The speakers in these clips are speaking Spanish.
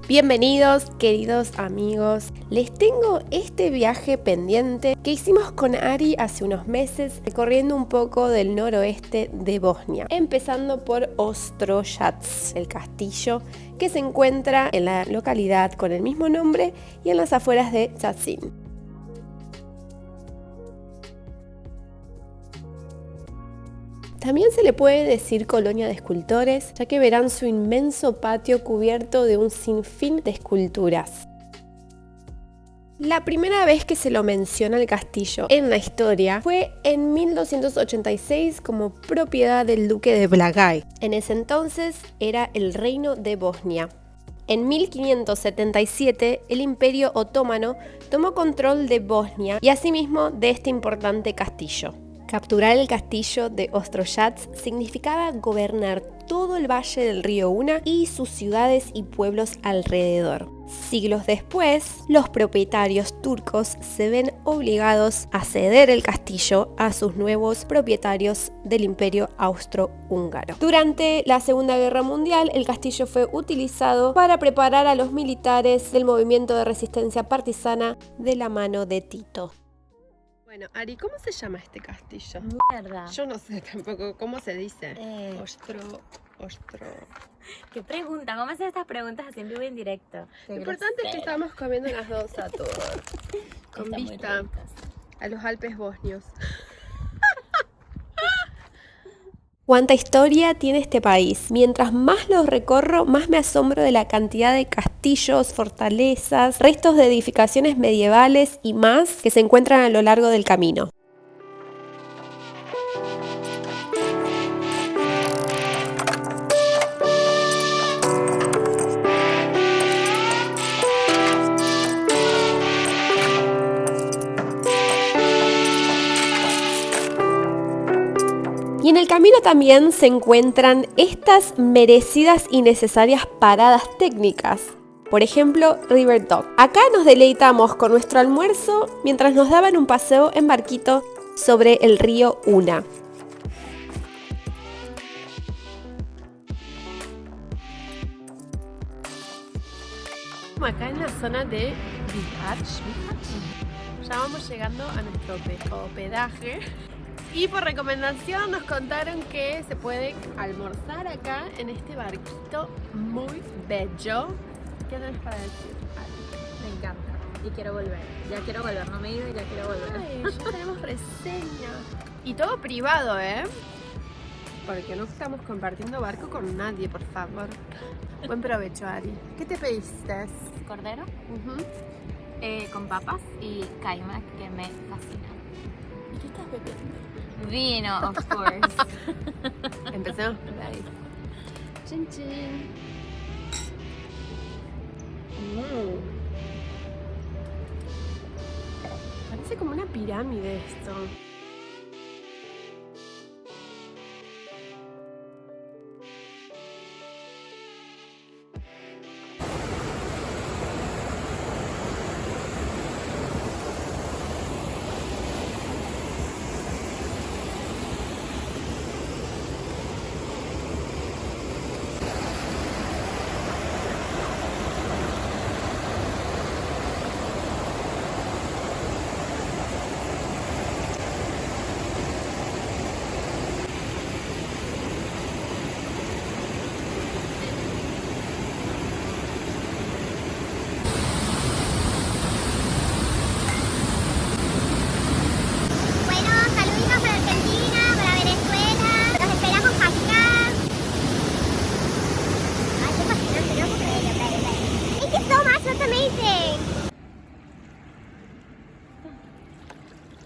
Bienvenidos, queridos amigos. Les tengo este viaje pendiente que hicimos con Ari hace unos meses, recorriendo un poco del noroeste de Bosnia, empezando por Ostrojac, el castillo que se encuentra en la localidad con el mismo nombre y en las afueras de Sassin. También se le puede decir colonia de escultores, ya que verán su inmenso patio cubierto de un sinfín de esculturas. La primera vez que se lo menciona el castillo en la historia fue en 1286 como propiedad del duque de Blagaj. En ese entonces era el reino de Bosnia. En 1577 el Imperio Otomano tomó control de Bosnia y asimismo de este importante castillo. Capturar el castillo de Ostrojac significaba gobernar todo el valle del río Una y sus ciudades y pueblos alrededor. Siglos después, los propietarios turcos se ven obligados a ceder el castillo a sus nuevos propietarios del Imperio Austrohúngaro. Durante la Segunda Guerra Mundial, el castillo fue utilizado para preparar a los militares del movimiento de resistencia partisana de la mano de Tito. Bueno, Ari, ¿cómo se llama este castillo? Mierda. Yo no sé tampoco cómo se dice. Ostro. ¿Qué pregunta? ¿Cómo hacer estas preguntas así en vivo y en directo? Lo importante es que estamos comiendo las dos a todos, con Están muy vista ricas. a los Alpes bosnios. Cuánta historia tiene este país. Mientras más lo recorro, más me asombro de la cantidad de castillos, fortalezas, restos de edificaciones medievales y más que se encuentran a lo largo del camino. Y en el camino también se encuentran estas merecidas y necesarias paradas técnicas. Por ejemplo, River Dog. Acá nos deleitamos con nuestro almuerzo mientras nos daban un paseo en barquito sobre el río Una. Acá en la zona de Bihać. Ya vamos llegando a nuestro hospedaje. Y por recomendación nos contaron que se puede almorzar acá en este barquito muy bello. ¿Qué tenés para decir? Me encanta. Y quiero volver. Ya quiero volver. No me he ido y ya quiero volver. Ay, ya tenemos reseña. Y todo privado, ¿eh? Porque no estamos compartiendo barco con nadie, por favor. Buen provecho, Ari. ¿Qué te pediste? Cordero con papas y caimac, que me fascina. ¿Y qué estás bebiendo? Vino, of course. Empecemos por ahí. Chin chin. Parece como una pirámide esto.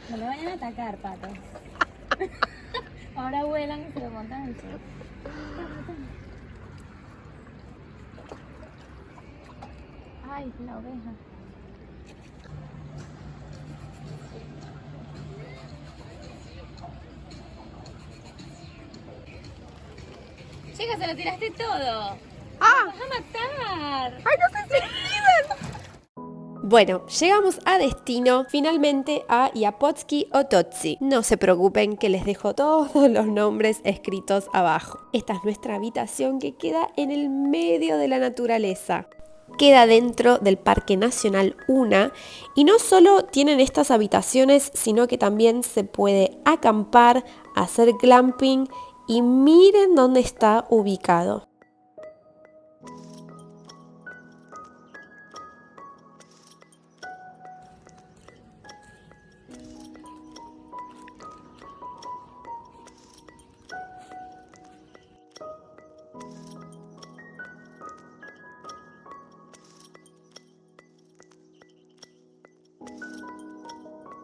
No me vayan a atacar, patos. Ahora vuelan y se lo montan en el suelo. Ay, la oveja. Chica, se lo tiraste todo. ¡Ah! ¡Vas a matar! ¡Ay, no sé si viven! Bueno, llegamos a destino, finalmente a Iapotsky Ototsi. No se preocupen que les dejo todos los nombres escritos abajo. Esta es nuestra habitación que queda en el medio de la naturaleza. queda dentro del Parque Nacional Una y no solo tienen estas habitaciones, sino que también se puede acampar, hacer glamping y miren dónde está ubicado.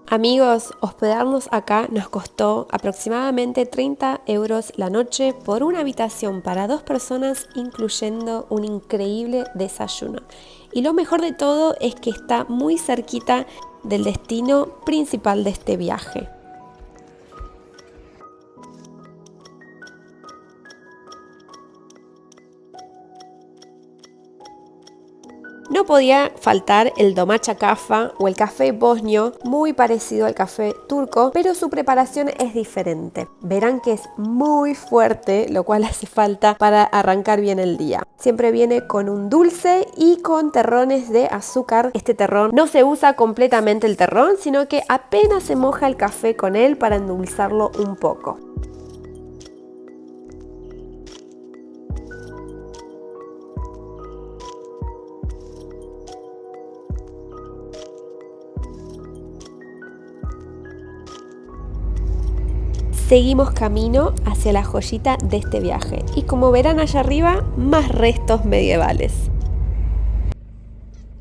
Amigos, hospedarnos acá nos costó aproximadamente 30 € la noche por una habitación para 2 personas, incluyendo un increíble desayuno. Y lo mejor de todo es que está muy cerquita del destino principal de este viaje. No podía faltar el domaća kafa o el café bosnio, muy parecido al café turco, pero su preparación es diferente. Verán que es muy fuerte, lo cual hace falta para arrancar bien el día. Siempre viene con un dulce y con terrones de azúcar. Este terrón no se usa completamente el terrón, sino que apenas se moja el café con él para endulzarlo un poco. Seguimos camino hacia la joyita de este viaje y como verán allá arriba, más restos medievales.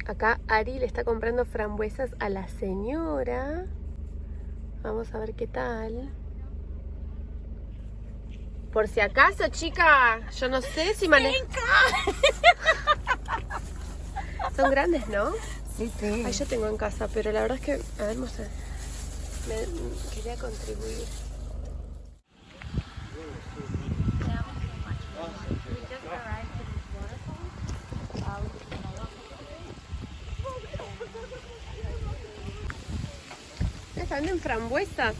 Acá Ari le está comprando frambuesas a la señora. Vamos a ver qué tal. Por si acaso, chica, yo no sé si maneja. Son grandes, ¿no? Sí. Ay, yo tengo en casa, pero la verdad es que, a ver, mostrar. Quería contribuir. ¿Están en frambuesas?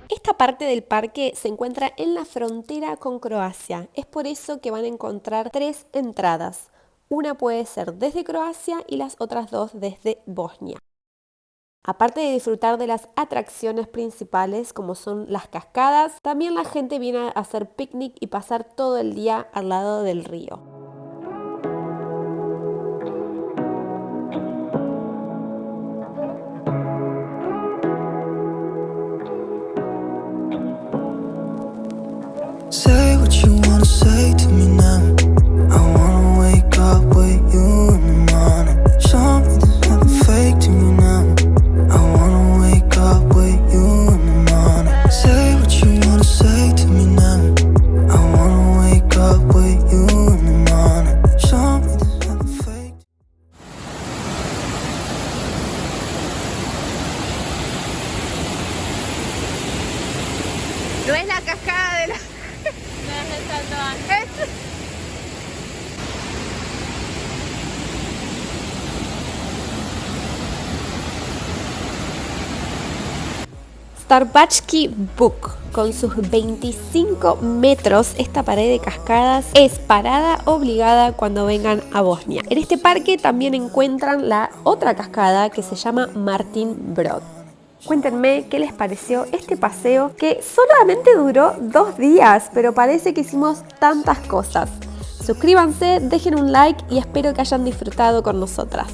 Esta parte del parque se encuentra en la frontera con Croacia. Es por eso que van a encontrar 3 entradas. Una puede ser desde Croacia y las otras 2 desde Bosnia. Aparte de disfrutar de las atracciones principales como son las cascadas, también la gente viene a hacer picnic y pasar todo el día al lado del río. Say what you wanna say to me now. I wanna wake up with you in the morning. Show me there's nothing fake to me now. I wanna wake up with you in the morning. Say what you wanna say to me now. I wanna wake up with you in the morning. Show me there's nothing fake. No es la cascada de la... No es el Salto Ángel. Starbački Buk, con sus 25 metros, esta pared de cascadas es parada obligada cuando vengan a Bosnia. En este parque también encuentran la otra cascada que se llama Martin Brod. Cuéntenme qué les pareció este paseo que solamente duró 2 días, pero parece que hicimos tantas cosas. Suscríbanse, dejen un like y espero que hayan disfrutado con nosotras.